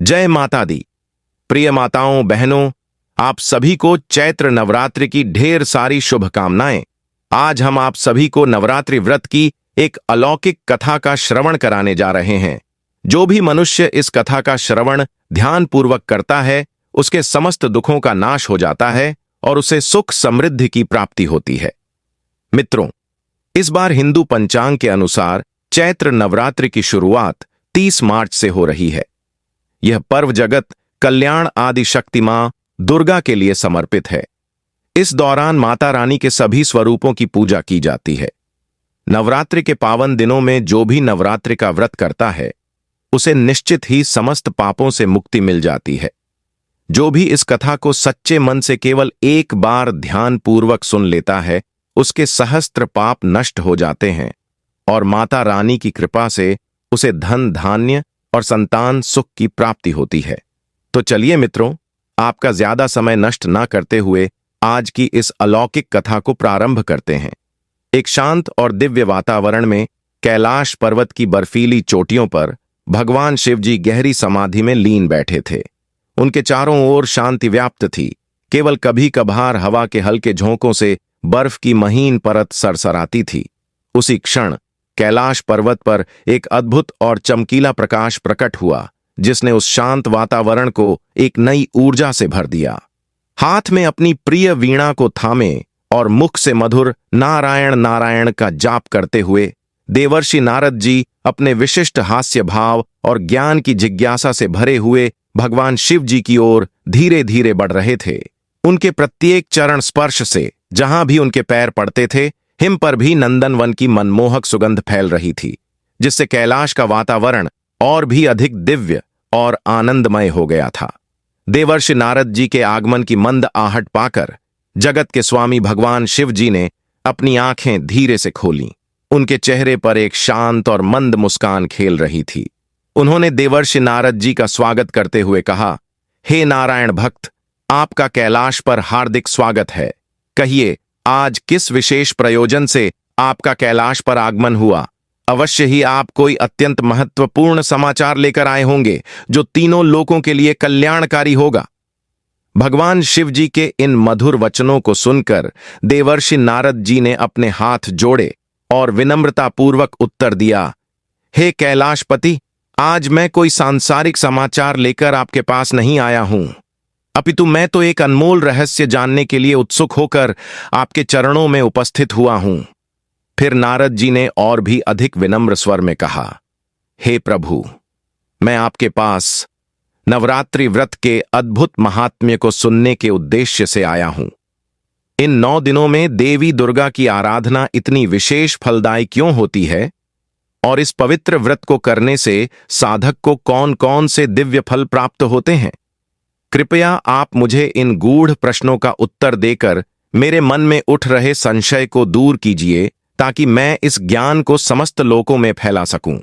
जय माता दी। प्रिय माताओं बहनों, आप सभी को चैत्र नवरात्रि की ढेर सारी शुभकामनाएं। आज हम आप सभी को नवरात्रि व्रत की एक अलौकिक कथा का श्रवण कराने जा रहे हैं। जो भी मनुष्य इस कथा का श्रवण ध्यानपूर्वक करता है, उसके समस्त दुखों का नाश हो जाता है और उसे सुख समृद्धि की प्राप्ति होती है। मित्रों, इस बार हिंदू पंचांग के अनुसार चैत्र नवरात्रि की शुरुआत 30 मार्च से हो रही है। यह पर्व जगत कल्याण आदि शक्ति मां दुर्गा के लिए समर्पित है। इस दौरान माता रानी के सभी स्वरूपों की पूजा की जाती है। नवरात्रि के पावन दिनों में जो भी नवरात्रि का व्रत करता है, उसे निश्चित ही समस्त पापों से मुक्ति मिल जाती है। जो भी इस कथा को सच्चे मन से केवल एक बार ध्यानपूर्वक सुन लेता है, उसके सहस्त्र पाप नष्ट हो जाते हैं और माता रानी की कृपा से उसे धन धान्य और संतान सुख की प्राप्ति होती है। तो चलिए मित्रों, आपका ज्यादा समय नष्ट ना करते हुए आज की इस अलौकिक कथा को प्रारंभ करते हैं। एक शांत और दिव्य वातावरण में कैलाश पर्वत की बर्फीली चोटियों पर भगवान शिव जी गहरी समाधि में लीन बैठे थे। उनके चारों ओर शांति व्याप्त थी। केवल कभी कभार हवा के हल्के झोंकों से बर्फ की महीन परत सरसराती थी। उसी क्षण कैलाश पर्वत पर एक अद्भुत और चमकीला प्रकाश प्रकट हुआ, जिसने उस शांत वातावरण को एक नई ऊर्जा से भर दिया। हाथ में अपनी प्रिय वीणा को थामे और मुख से मधुर नारायण नारायण का जाप करते हुए देवर्षि नारद जी अपने विशिष्ट हास्य भाव और ज्ञान की जिज्ञासा से भरे हुए भगवान शिव जी की ओर धीरे धीरे बढ़ रहे थे। उनके प्रत्येक चरण स्पर्श से जहां भी उनके पैर पड़ते थे, हिम पर भी नंदनवन की मनमोहक सुगंध फैल रही थी, जिससे कैलाश का वातावरण और भी अधिक दिव्य और आनंदमय हो गया था। देवर्षि नारद जी के आगमन की मंद आहट पाकर जगत के स्वामी भगवान शिव जी ने अपनी आंखें धीरे से खोलीं। उनके चेहरे पर एक शांत और मंद मुस्कान खेल रही थी। उन्होंने देवर्षि नारद जी का स्वागत करते हुए कहा, हे नारायण भक्त, आपका कैलाश पर हार्दिक स्वागत है। कहिए, आज किस विशेष प्रयोजन से आपका कैलाश पर आगमन हुआ? अवश्य ही आप कोई अत्यंत महत्वपूर्ण समाचार लेकर आए होंगे, जो तीनों लोकों के लिए कल्याणकारी होगा। भगवान शिव जी के इन मधुर वचनों को सुनकर देवर्षि नारद जी ने अपने हाथ जोड़े और विनम्रतापूर्वक उत्तर दिया, हे कैलाशपति, आज मैं कोई सांसारिक समाचार लेकर आपके पास नहीं आया हूं, अपितु मैं तो एक अनमोल रहस्य जानने के लिए उत्सुक होकर आपके चरणों में उपस्थित हुआ हूं। फिर नारद जी ने और भी अधिक विनम्र स्वर में कहा, हे प्रभु, मैं आपके पास नवरात्रि व्रत के अद्भुत महात्म्य को सुनने के उद्देश्य से आया हूं। इन 9 दिनों में देवी दुर्गा की आराधना इतनी विशेष फलदायी क्यों होती है और इस पवित्र व्रत को करने से साधक को कौन कौन से दिव्य फल प्राप्त होते हैं? कृपया आप मुझे इन गूढ़ प्रश्नों का उत्तर देकर मेरे मन में उठ रहे संशय को दूर कीजिए, ताकि मैं इस ज्ञान को समस्त लोकों में फैला सकूं।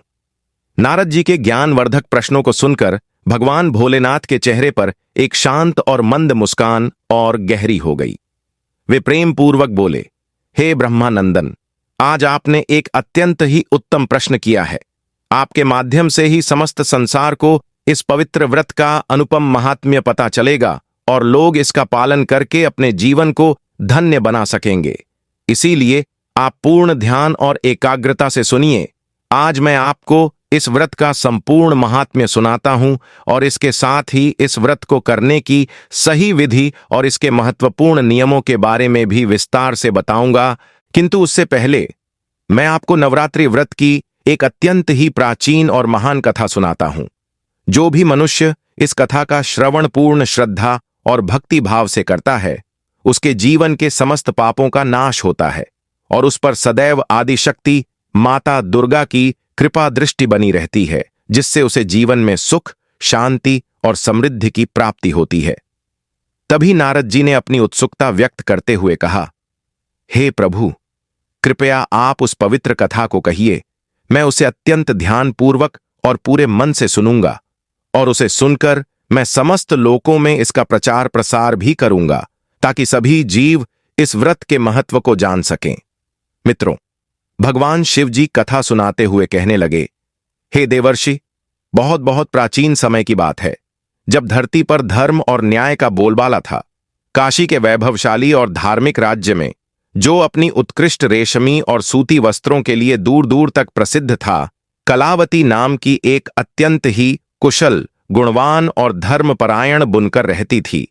नारद जी के ज्ञानवर्धक प्रश्नों को सुनकर भगवान भोलेनाथ के चेहरे पर एक शांत और मंद मुस्कान और गहरी हो गई। वे प्रेम पूर्वक बोले, हे ब्रह्मानंदन, आज आपने एक अत्यंत ही उत्तम प्रश्न किया है। आपके माध्यम से ही समस्त संसार को इस पवित्र व्रत का अनुपम महात्म्य पता चलेगा और लोग इसका पालन करके अपने जीवन को धन्य बना सकेंगे। इसीलिए आप पूर्ण ध्यान और एकाग्रता से सुनिए। आज मैं आपको इस व्रत का संपूर्ण महात्म्य सुनाता हूं और इसके साथ ही इस व्रत को करने की सही विधि और इसके महत्वपूर्ण नियमों के बारे में भी विस्तार से बताऊंगा। किंतु उससे पहले मैं आपको नवरात्रि व्रत की एक अत्यंत ही प्राचीन और महान कथा सुनाता हूं। जो भी मनुष्य इस कथा का श्रवण पूर्ण श्रद्धा और भक्ति भाव से करता है, उसके जीवन के समस्त पापों का नाश होता है और उस पर सदैव आदिशक्ति माता दुर्गा की कृपा दृष्टि बनी रहती है, जिससे उसे जीवन में सुख, शांति और समृद्धि की प्राप्ति होती है। तभी नारद जी ने अपनी उत्सुकता व्यक्त करते हुए कहा, हे प्रभु, कृपया आप उस पवित्र कथा को कहिए। मैं उसे अत्यंत ध्यानपूर्वक और पूरे मन से सुनूंगा और उसे सुनकर मैं समस्त लोकों में इसका प्रचार प्रसार भी करूंगा, ताकि सभी जीव इस व्रत के महत्व को जान सकें। मित्रों, भगवान शिव जी कथा सुनाते हुए कहने लगे, हे देवर्षि, बहुत बहुत प्राचीन समय की बात है। जब धरती पर धर्म और न्याय का बोलबाला था। काशी के वैभवशाली और धार्मिक राज्य में, जो अपनी उत्कृष्ट रेशमी और सूती वस्त्रों के लिए दूर दूर तक प्रसिद्ध था, कलावती नाम की एक अत्यंत ही कुशल, गुणवान और धर्मपरायण बुनकर रहती थी।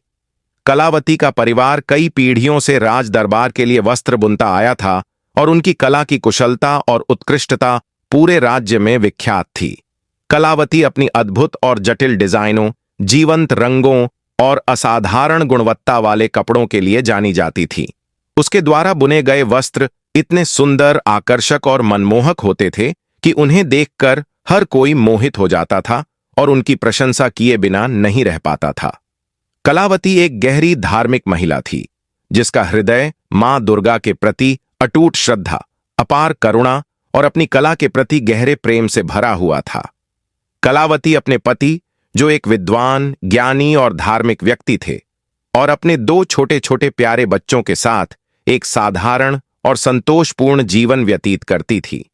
कलावती का परिवार कई पीढ़ियों से राज दरबार के लिए वस्त्र बुनता आया था और उनकी कला की कुशलता और उत्कृष्टता पूरे राज्य में विख्यात थी। कलावती अपनी अद्भुत और जटिल डिजाइनों, जीवंत रंगों और असाधारण गुणवत्ता वाले कपड़ों के लिए जानी जाती थी। उसके द्वारा बुने गए वस्त्र इतने सुंदर, आकर्षक और मनमोहक होते थे कि उन्हें देखकर हर कोई मोहित हो जाता था और उनकी प्रशंसा किए बिना नहीं रह पाता था। कलावती एक गहरी धार्मिक महिला थी, जिसका हृदय मां दुर्गा के प्रति अटूट श्रद्धा, अपार करुणा और अपनी कला के प्रति गहरे प्रेम से भरा हुआ था। कलावती अपने पति, जो एक विद्वान, ज्ञानी और धार्मिक व्यक्ति थे, और अपने 2 छोटे छोटे प्यारे बच्चों के साथ एक साधारण और संतोषपूर्ण जीवन व्यतीत करती थी।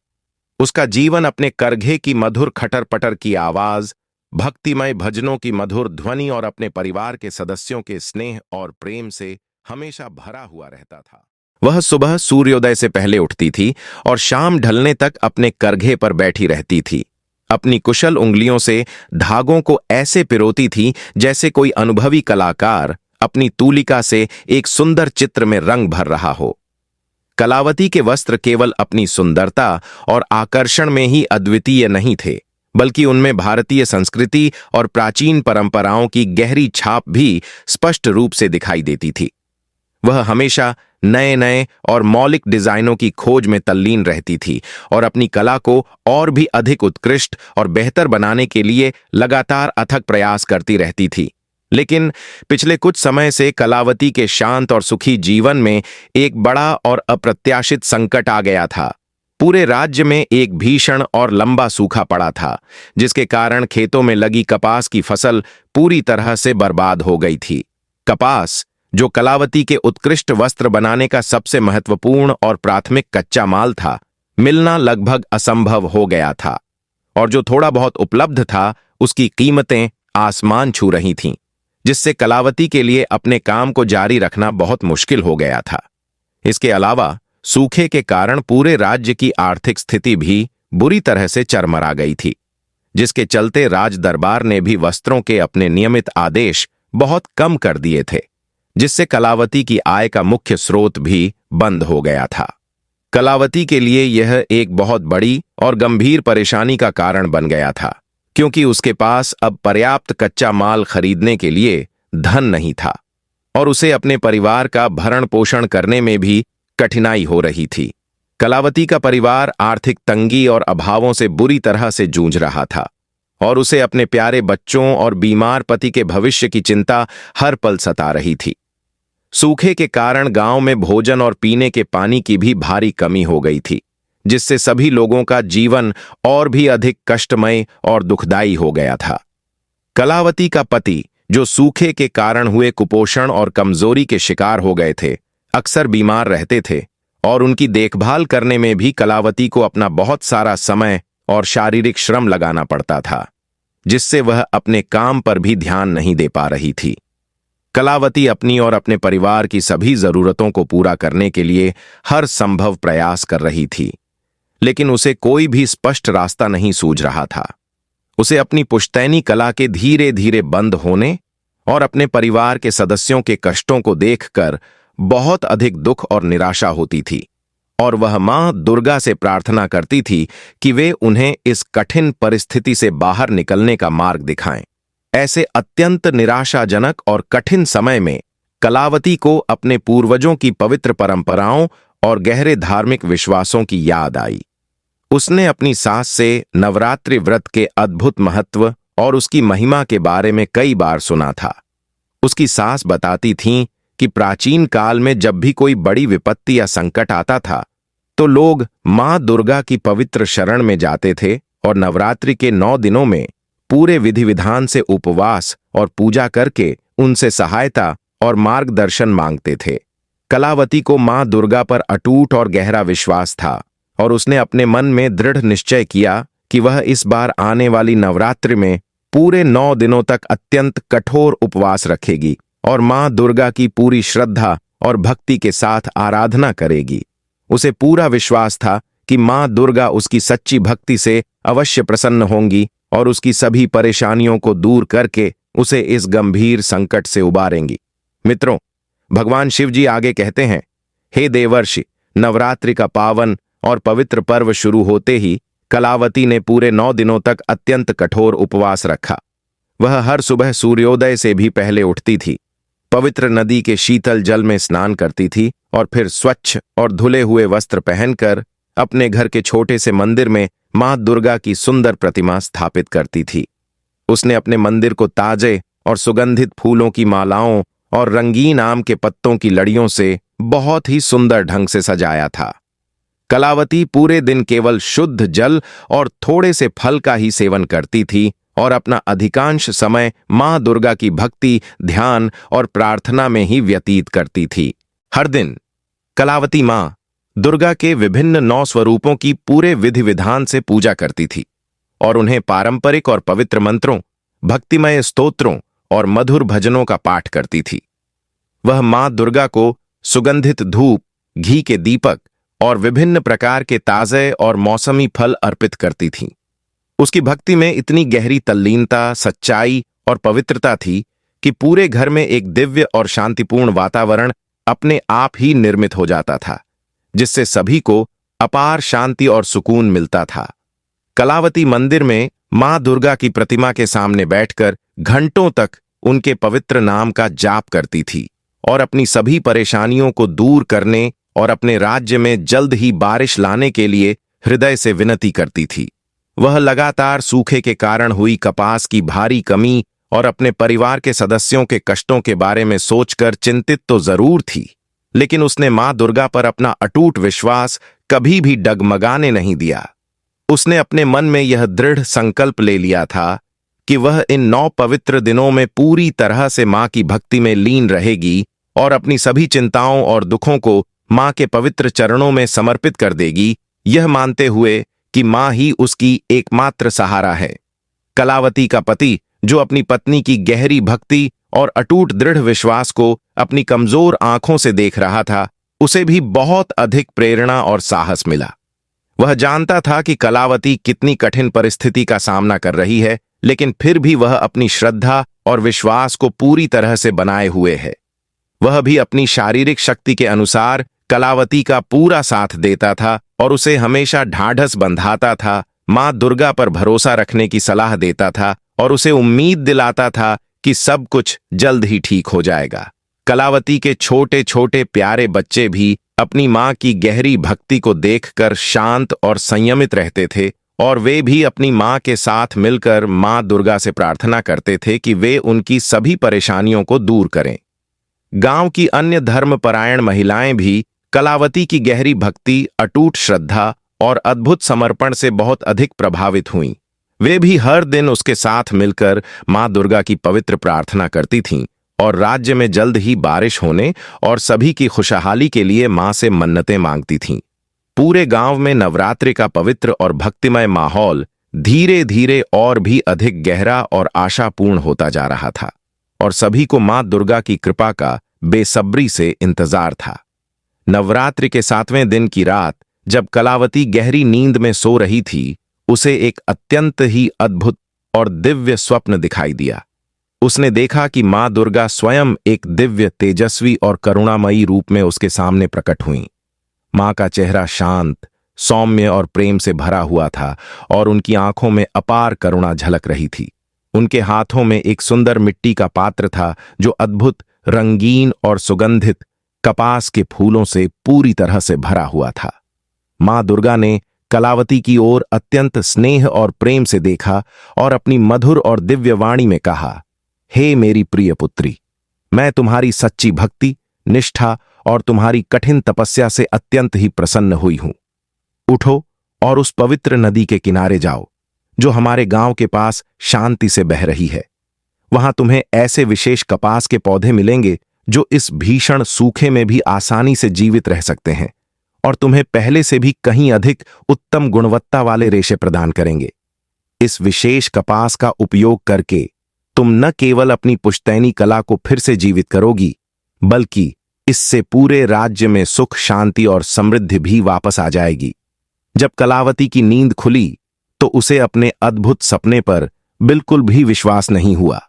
उसका जीवन अपने करघे की मधुर खटर पटर की आवाज, भक्तिमय भजनों की मधुर ध्वनि और अपने परिवार के सदस्यों के स्नेह और प्रेम से हमेशा भरा हुआ रहता था। वह सुबह सूर्योदय से पहले उठती थी और शाम ढलने तक अपने करघे पर बैठी रहती थी। अपनी कुशल उंगलियों से धागों को ऐसे पिरोती थी जैसे कोई अनुभवी कलाकार अपनी तूलिका से एक सुंदर चित्र में रंग भर रहा हो। कलावती के वस्त्र केवल अपनी सुंदरता और आकर्षण में ही अद्वितीय नहीं थे, बल्कि उनमें भारतीय संस्कृति और प्राचीन परंपराओं की गहरी छाप भी स्पष्ट रूप से दिखाई देती थी। वह हमेशा नए नए और मौलिक डिजाइनों की खोज में तल्लीन रहती थी और अपनी कला को और भी अधिक उत्कृष्ट और बेहतर बनाने के लिए लगातार अथक प्रयास करती रहती थी। लेकिन पिछले कुछ समय से कलावती के शांत और सुखी जीवन में एक बड़ा और अप्रत्याशित संकट आ गया था। पूरे राज्य में एक भीषण और लंबा सूखा पड़ा था, जिसके कारण खेतों में लगी कपास की फसल पूरी तरह से बर्बाद हो गई थी। कपास, जो कलावती के उत्कृष्ट वस्त्र बनाने का सबसे महत्वपूर्ण और प्राथमिक कच्चा माल था, मिलना लगभग असंभव हो गया था, और जो थोड़ा बहुत उपलब्ध था उसकी कीमतें आसमान छू रही थीं, जिससे कलावती के लिए अपने काम को जारी रखना बहुत मुश्किल हो गया था। इसके अलावा सूखे के कारण पूरे राज्य की आर्थिक स्थिति भी बुरी तरह से चरमरा गई थी, जिसके चलते राज दरबार ने भी वस्त्रों के अपने नियमित आदेश बहुत कम कर दिए थे, जिससे कलावती की आय का मुख्य स्रोत भी बंद हो गया था। कलावती के लिए यह एक बहुत बड़ी और गंभीर परेशानी का कारण बन गया था, क्योंकि उसके पास अब पर्याप्त कच्चा माल खरीदने के लिए धन नहीं था और उसे अपने परिवार का भरण पोषण करने में भी कठिनाई हो रही थी। कलावती का परिवार आर्थिक तंगी और अभावों से बुरी तरह से जूझ रहा था और उसे अपने प्यारे बच्चों और बीमार पति के भविष्य की चिंता हर पल सता रही थी। सूखे के कारण गांव में भोजन और पीने के पानी की भी भारी कमी हो गई थी, जिससे सभी लोगों का जीवन और भी अधिक कष्टमय और दुखदायी हो गया था। कलावती का पति, जो सूखे के कारण हुए कुपोषण और कमजोरी के शिकार हो गए थे, अक्सर बीमार रहते थे और उनकी देखभाल करने में भी कलावती को अपना बहुत सारा समय और शारीरिक श्रम लगाना पड़ता था, जिससे वह अपने काम पर भी ध्यान नहीं दे पा रही थी। कलावती अपनी और अपने परिवार की सभी जरूरतों को पूरा करने के लिए हर संभव प्रयास कर रही थी, लेकिन उसे कोई भी स्पष्ट रास्ता नहीं सूझ रहा था। उसे अपनी पुश्तैनी कला के धीरे धीरे बंद होने और अपने परिवार के सदस्यों के कष्टों को देखकर बहुत अधिक दुख और निराशा होती थी, और वह मां दुर्गा से प्रार्थना करती थी कि वे उन्हें इस कठिन परिस्थिति से बाहर निकलने का मार्ग दिखाएं। ऐसे अत्यंत निराशाजनक और कठिन समय में कलावती को अपने पूर्वजों की पवित्र परंपराओं और गहरे धार्मिक विश्वासों की याद आई। उसने अपनी सास से नवरात्रि व्रत के अद्भुत महत्व और उसकी महिमा के बारे में कई बार सुना था। उसकी सास बताती थीं कि प्राचीन काल में जब भी कोई बड़ी विपत्ति या संकट आता था, तो लोग मां दुर्गा की पवित्र शरण में जाते थे और नवरात्रि के 9 दिनों में पूरे विधि विधान से उपवास और पूजा करके उनसे सहायता और मार्गदर्शन मांगते थे। कलावती को मां दुर्गा पर अटूट और गहरा विश्वास था और उसने अपने मन में दृढ़ निश्चय किया कि वह इस बार आने वाली नवरात्रि में पूरे 9 दिनों तक अत्यंत कठोर उपवास रखेगी और मां दुर्गा की पूरी श्रद्धा और भक्ति के साथ आराधना करेगी। उसे पूरा विश्वास था कि मां दुर्गा उसकी सच्ची भक्ति से अवश्य प्रसन्न होंगी और उसकी सभी परेशानियों को दूर करके उसे इस गंभीर संकट से उबारेंगी। मित्रों, भगवान शिव जी आगे कहते हैं, हे देवर्षि, नवरात्रि का पावन और पवित्र पर्व शुरू होते ही कलावती ने पूरे 9 दिनों तक अत्यंत कठोर उपवास रखा। वह हर सुबह सूर्योदय से भी पहले उठती थी, पवित्र नदी के शीतल जल में स्नान करती थी और फिर स्वच्छ और धुले हुए वस्त्र पहनकर अपने घर के छोटे से मंदिर में मां दुर्गा की सुंदर प्रतिमा स्थापित करती थी। उसने अपने मंदिर को ताजे और सुगंधित फूलों की मालाओं और रंगीन आम के पत्तों की लड़ियों से बहुत ही सुंदर ढंग से सजाया था। कलावती पूरे दिन केवल शुद्ध जल और थोड़े से फल का ही सेवन करती थी और अपना अधिकांश समय मां दुर्गा की भक्ति, ध्यान और प्रार्थना में ही व्यतीत करती थी। हर दिन कलावती मां दुर्गा के विभिन्न 9 स्वरूपों की पूरे विधि विधान से पूजा करती थी और उन्हें पारंपरिक और पवित्र मंत्रों, भक्तिमय स्तोत्रों और मधुर भजनों का पाठ करती थी। वह मां दुर्गा को सुगंधित धूप, घी के दीपक और विभिन्न प्रकार के ताजे और मौसमी फल अर्पित करती थीं। उसकी भक्ति में इतनी गहरी तल्लीनता, सच्चाई और पवित्रता थी कि पूरे घर में एक दिव्य और शांतिपूर्ण वातावरण अपने आप ही निर्मित हो जाता था, जिससे सभी को अपार शांति और सुकून मिलता था। कलावती मंदिर में मां दुर्गा की प्रतिमा के सामने बैठकर घंटों तक उनके पवित्र नाम का जाप करती थी और अपनी सभी परेशानियों को दूर करने और अपने राज्य में जल्द ही बारिश लाने के लिए हृदय से विनती करती थी। वह लगातार सूखे के कारण हुई कपास की भारी कमी और अपने परिवार के सदस्यों के कष्टों के बारे में सोचकर चिंतित तो जरूर थी, लेकिन उसने मां दुर्गा पर अपना अटूट विश्वास कभी भी डगमगाने नहीं दिया। उसने अपने मन में यह दृढ़ संकल्प ले लिया था कि वह इन 9 पवित्र दिनों में पूरी तरह से मां की भक्ति में लीन रहेगी और अपनी सभी चिंताओं और दुखों को मां के पवित्र चरणों में समर्पित कर देगी, यह मानते हुए कि मां ही उसकी एकमात्र सहारा है। कलावती का पति, जो अपनी पत्नी की गहरी भक्ति और अटूट दृढ़ विश्वास को अपनी कमजोर आंखों से देख रहा था, उसे भी बहुत अधिक प्रेरणा और साहस मिला। वह जानता था कि कलावती कितनी कठिन परिस्थिति का सामना कर रही है, लेकिन फिर भी वह अपनी श्रद्धा और विश्वास को पूरी तरह से बनाए हुए है। वह भी अपनी शारीरिक शक्ति के अनुसार कलावती का पूरा साथ देता था और उसे हमेशा ढाढ़स बंधाता था, मां दुर्गा पर भरोसा रखने की सलाह देता था और उसे उम्मीद दिलाता था कि सब कुछ जल्द ही ठीक हो जाएगा। कलावती के छोटे छोटे प्यारे बच्चे भी अपनी मां की गहरी भक्ति को देखकर शांत और संयमित रहते थे और वे भी अपनी मां के साथ मिलकर मां दुर्गा से प्रार्थना करते थे कि वे उनकी सभी परेशानियों को दूर करें। गांव की अन्य धर्मपरायण महिलाएं भी कलावती की गहरी भक्ति, अटूट श्रद्धा और अद्भुत समर्पण से बहुत अधिक प्रभावित हुईं। वे भी हर दिन उसके साथ मिलकर मां दुर्गा की पवित्र प्रार्थना करती थीं और राज्य में जल्द ही बारिश होने और सभी की खुशहाली के लिए मां से मन्नतें मांगती थीं। पूरे गांव में नवरात्रि का पवित्र और भक्तिमय माहौल धीरे धीरे और भी अधिक गहरा और आशापूर्ण होता जा रहा था और सभी को मां दुर्गा की कृपा का बेसब्री से इंतजार था। नवरात्रि के 7वें दिन की रात जब कलावती गहरी नींद में सो रही थी, उसे एक अत्यंत ही अद्भुत और दिव्य स्वप्न दिखाई दिया। उसने देखा कि मां दुर्गा स्वयं एक दिव्य, तेजस्वी और करुणामयी रूप में उसके सामने प्रकट हुईं। मां का चेहरा शांत, सौम्य और प्रेम से भरा हुआ था और उनकी आंखों में अपार करुणा झलक रही थी। उनके हाथों में एक सुंदर मिट्टी का पात्र था जो अद्भुत, रंगीन और सुगंधित कपास के फूलों से पूरी तरह से भरा हुआ था। मां दुर्गा ने कलावती की ओर अत्यंत स्नेह और प्रेम से देखा और अपनी मधुर और दिव्य वाणी में कहा, हे मेरी प्रिय पुत्री, मैं तुम्हारी सच्ची भक्ति, निष्ठा और तुम्हारी कठिन तपस्या से अत्यंत ही प्रसन्न हुई हूं। उठो और उस पवित्र नदी के किनारे जाओ जो हमारे गांव के पास शांति से बह रही है। वहां तुम्हें ऐसे विशेष कपास के पौधे मिलेंगे जो इस भीषण सूखे में भी आसानी से जीवित रह सकते हैं और तुम्हें पहले से भी कहीं अधिक उत्तम गुणवत्ता वाले रेशे प्रदान करेंगे। इस विशेष कपास का उपयोग करके तुम न केवल अपनी पुश्तैनी कला को फिर से जीवित करोगी, बल्कि इससे पूरे राज्य में सुख, शांति और समृद्धि भी वापस आ जाएगी। जब कलावती की नींद खुली तो उसे अपने अद्भुत सपने पर बिल्कुल भी विश्वास नहीं हुआ।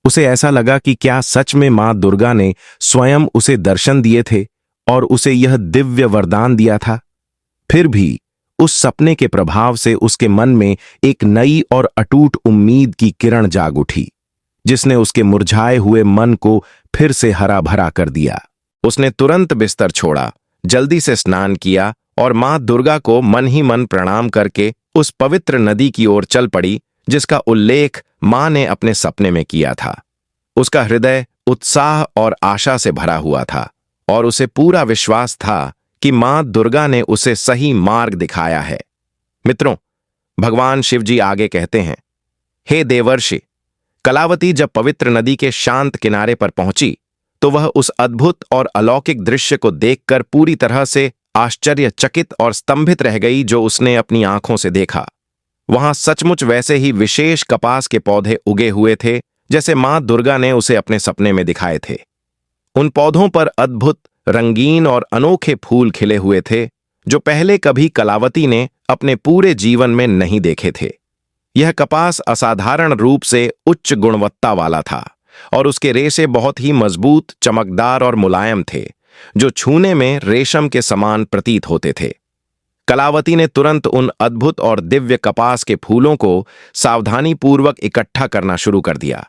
उसे ऐसा लगा कि क्या सच में मां दुर्गा ने स्वयं उसे दर्शन दिए थे और उसे यह दिव्य वरदान दिया था। फिर भी उस सपने के प्रभाव से उसके मन में एक नई और अटूट उम्मीद की किरण जाग उठी, जिसने उसके मुरझाए हुए मन को फिर से हरा भरा कर दिया। उसने तुरंत बिस्तर छोड़ा, जल्दी से स्नान किया और मां दुर्गा को मन ही मन प्रणाम करके उस पवित्र नदी की ओर चल पड़ी जिसका उल्लेख मां ने अपने सपने में किया था। उसका हृदय उत्साह और आशा से भरा हुआ था और उसे पूरा विश्वास था कि मां दुर्गा ने उसे सही मार्ग दिखाया है। मित्रों, भगवान शिव जी आगे कहते हैं, हे देवर्षि, कलावती जब पवित्र नदी के शांत किनारे पर पहुंची तो वह उस अद्भुत और अलौकिक दृश्य को देखकर पूरी तरह से आश्चर्यचकित और स्तंभित रह गई जो उसने अपनी आंखों से देखा। वहां सचमुच वैसे ही विशेष कपास के पौधे उगे हुए थे जैसे मां दुर्गा ने उसे अपने सपने में दिखाए थे। उन पौधों पर अद्भुत, रंगीन और अनोखे फूल खिले हुए थे जो पहले कभी कलावती ने अपने पूरे जीवन में नहीं देखे थे। यह कपास असाधारण रूप से उच्च गुणवत्ता वाला था और उसके रेशे बहुत ही मजबूत, चमकदार और मुलायम थे, जो छूने में रेशम के समान प्रतीत होते थे। कलावती ने तुरंत उन अद्भुत और दिव्य कपास के फूलों को सावधानीपूर्वक इकट्ठा करना शुरू कर दिया।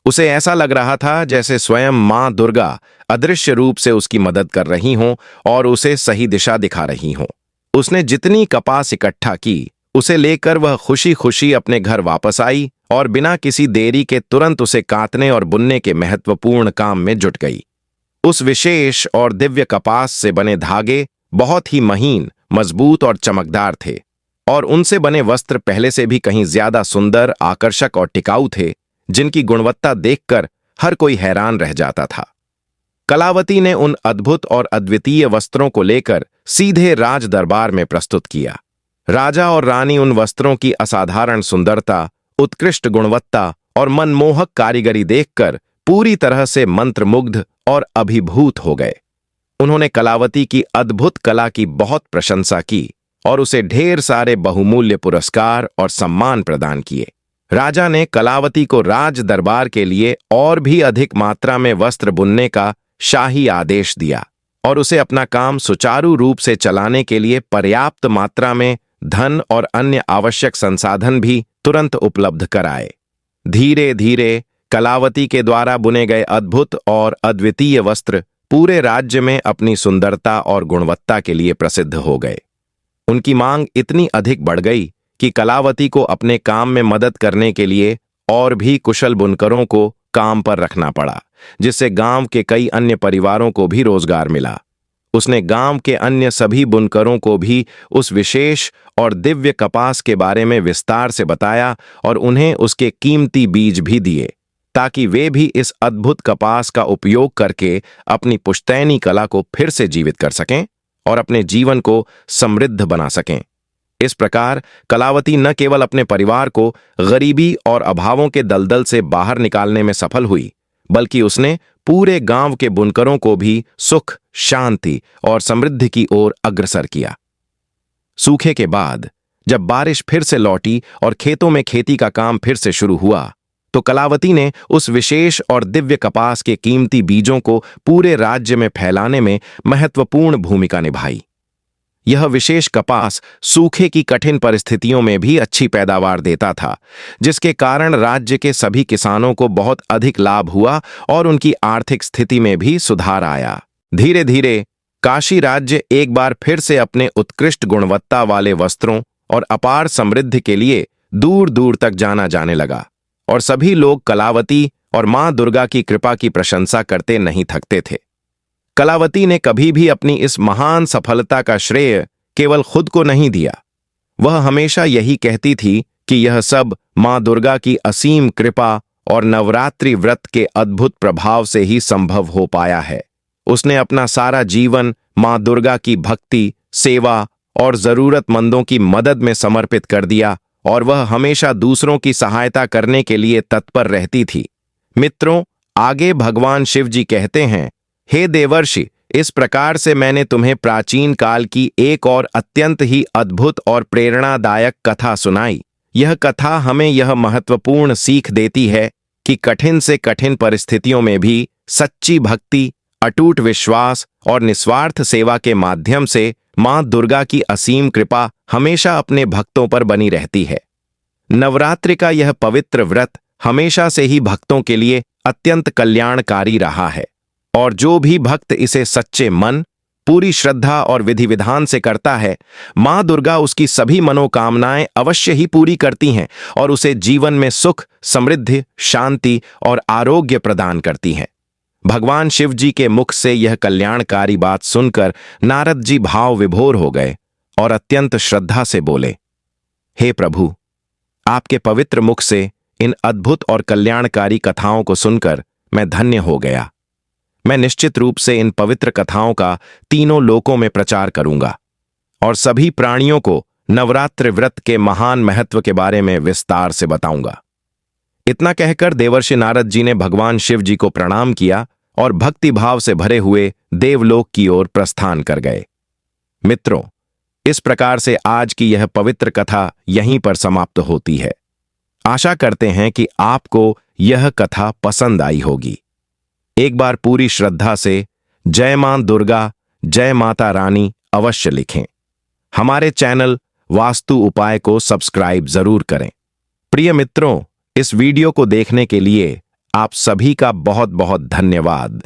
उसे ऐसा लग रहा था जैसे स्वयं मां दुर्गा अदृश्य रूप से उसकी मदद कर रही हों और उसे सही दिशा दिखा रही हों। उसने जितनी कपास इकट्ठा की, उसे लेकर वह खुशी खुशी अपने घर वापस आई और बिना किसी देरी के तुरंत उसे काटने और बुनने के महत्वपूर्ण काम में जुट गई। उस विशेष और दिव्य कपास से बने धागे बहुत ही महीन, मजबूत और चमकदार थे और उनसे बने वस्त्र पहले से भी कहीं ज्यादा सुंदर, आकर्षक और टिकाऊ थे, जिनकी गुणवत्ता देखकर हर कोई हैरान रह जाता था। कलावती ने उन अद्भुत और अद्वितीय वस्त्रों को लेकर सीधे राज दरबार में प्रस्तुत किया। राजा और रानी उन वस्त्रों की असाधारण सुंदरता, उत्कृष्ट गुणवत्ता और मनमोहक कारीगरी देखकर पूरी तरह से मंत्रमुग्ध और अभिभूत हो गए। उन्होंने कलावती की अद्भुत कला की बहुत प्रशंसा की और उसे ढेर सारे बहुमूल्य पुरस्कार और सम्मान प्रदान किए। राजा ने कलावती को राज दरबार के लिए और भी अधिक मात्रा में वस्त्र बुनने का शाही आदेश दिया और उसे अपना काम सुचारू रूप से चलाने के लिए पर्याप्त मात्रा में धन और अन्य आवश्यक संसाधन भी तुरंत उपलब्ध कराए। धीरे धीरे कलावती के द्वारा बुने गए अद्भुत और अद्वितीय वस्त्र पूरे राज्य में अपनी सुंदरता और गुणवत्ता के लिए प्रसिद्ध हो गए। उनकी मांग इतनी अधिक बढ़ गई कि कलावती को अपने काम में मदद करने के लिए और भी कुशल बुनकरों को काम पर रखना पड़ा, जिससे गांव के कई अन्य परिवारों को भी रोजगार मिला। उसने गांव के अन्य सभी बुनकरों को भी उस विशेष और दिव्य कपास के बारे में विस्तार से बताया और उन्हें उसके कीमती बीज भी दिए, ताकि वे भी इस अद्भुत कपास का उपयोग करके अपनी पुश्तैनी कला को फिर से जीवित कर सकें और अपने जीवन को समृद्ध बना सकें। इस प्रकार कलावती न केवल अपने परिवार को गरीबी और अभावों के दलदल से बाहर निकालने में सफल हुई, बल्कि उसने पूरे गांव के बुनकरों को भी सुख, शांति और समृद्धि की ओर अग्रसर किया। सूखे के बाद जब बारिश फिर से लौटी और खेतों में खेती का काम फिर से शुरू हुआ, तो कलावती ने उस विशेष और दिव्य कपास के कीमती बीजों को पूरे राज्य में फैलाने में महत्वपूर्ण भूमिका निभाई। यह विशेष कपास सूखे की कठिन परिस्थितियों में भी अच्छी पैदावार देता था, जिसके कारण राज्य के सभी किसानों को बहुत अधिक लाभ हुआ और उनकी आर्थिक स्थिति में भी सुधार आया। धीरे धीरे काशी राज्य एक बार फिर से अपने उत्कृष्ट गुणवत्ता वाले वस्त्रों और अपार समृद्धि के लिए दूर दूर तक जाना जाने लगा और सभी लोग कलावती और मां दुर्गा की कृपा की प्रशंसा करते नहीं थकते थे। कलावती ने कभी भी अपनी इस महान सफलता का श्रेय केवल खुद को नहीं दिया। वह हमेशा यही कहती थी कि यह सब मां दुर्गा की असीम कृपा और नवरात्रि व्रत के अद्भुत प्रभाव से ही संभव हो पाया है। उसने अपना सारा जीवन मां दुर्गा की भक्ति, सेवा और जरूरतमंदों की मदद में समर्पित कर दिया और वह हमेशा दूसरों की सहायता करने के लिए तत्पर रहती थी। मित्रों, आगे भगवान शिव जी कहते हैं, हे देवर्षि, इस प्रकार से मैंने तुम्हें प्राचीन काल की एक और अत्यंत ही अद्भुत और प्रेरणादायक कथा सुनाई। यह कथा हमें यह महत्वपूर्ण सीख देती है कि कठिन से कठिन परिस्थितियों में भी सच्ची भक्ति, अटूट विश्वास और निस्वार्थ सेवा के माध्यम से मां दुर्गा की असीम कृपा हमेशा अपने भक्तों पर बनी रहती है। नवरात्रि का यह पवित्र व्रत हमेशा से ही भक्तों के लिए अत्यंत कल्याणकारी रहा है और जो भी भक्त इसे सच्चे मन, पूरी श्रद्धा और विधि विधान से करता है, मां दुर्गा उसकी सभी मनोकामनाएं अवश्य ही पूरी करती हैं और उसे जीवन में सुख, समृद्धि, शांति और आरोग्य प्रदान करती हैं। भगवान शिव जी के मुख से यह कल्याणकारी बात सुनकर नारद जी भाव विभोर हो गए और अत्यंत श्रद्धा से बोले, हे प्रभु, आपके पवित्र मुख से इन अद्भुत और कल्याणकारी कथाओं को सुनकर मैं धन्य हो गया। मैं निश्चित रूप से इन पवित्र कथाओं का तीनों लोकों में प्रचार करूंगा और सभी प्राणियों को नवरात्रि व्रत के महान महत्व के बारे में विस्तार से बताऊंगा। इतना कहकर देवर्षि नारद जी ने भगवान शिव जी को प्रणाम किया और भक्ति भाव से भरे हुए देवलोक की ओर प्रस्थान कर गए। मित्रों, इस प्रकार से आज की यह पवित्र कथा यहीं पर समाप्त होती है। आशा करते हैं कि आपको यह कथा पसंद आई होगी। एक बार पूरी श्रद्धा से जय मां दुर्गा, जय माता रानी अवश्य लिखें। हमारे चैनल वास्तु उपाय को सब्सक्राइब जरूर करें। प्रिय मित्रों, इस वीडियो को देखने के लिए आप सभी का बहुत बहुत धन्यवाद।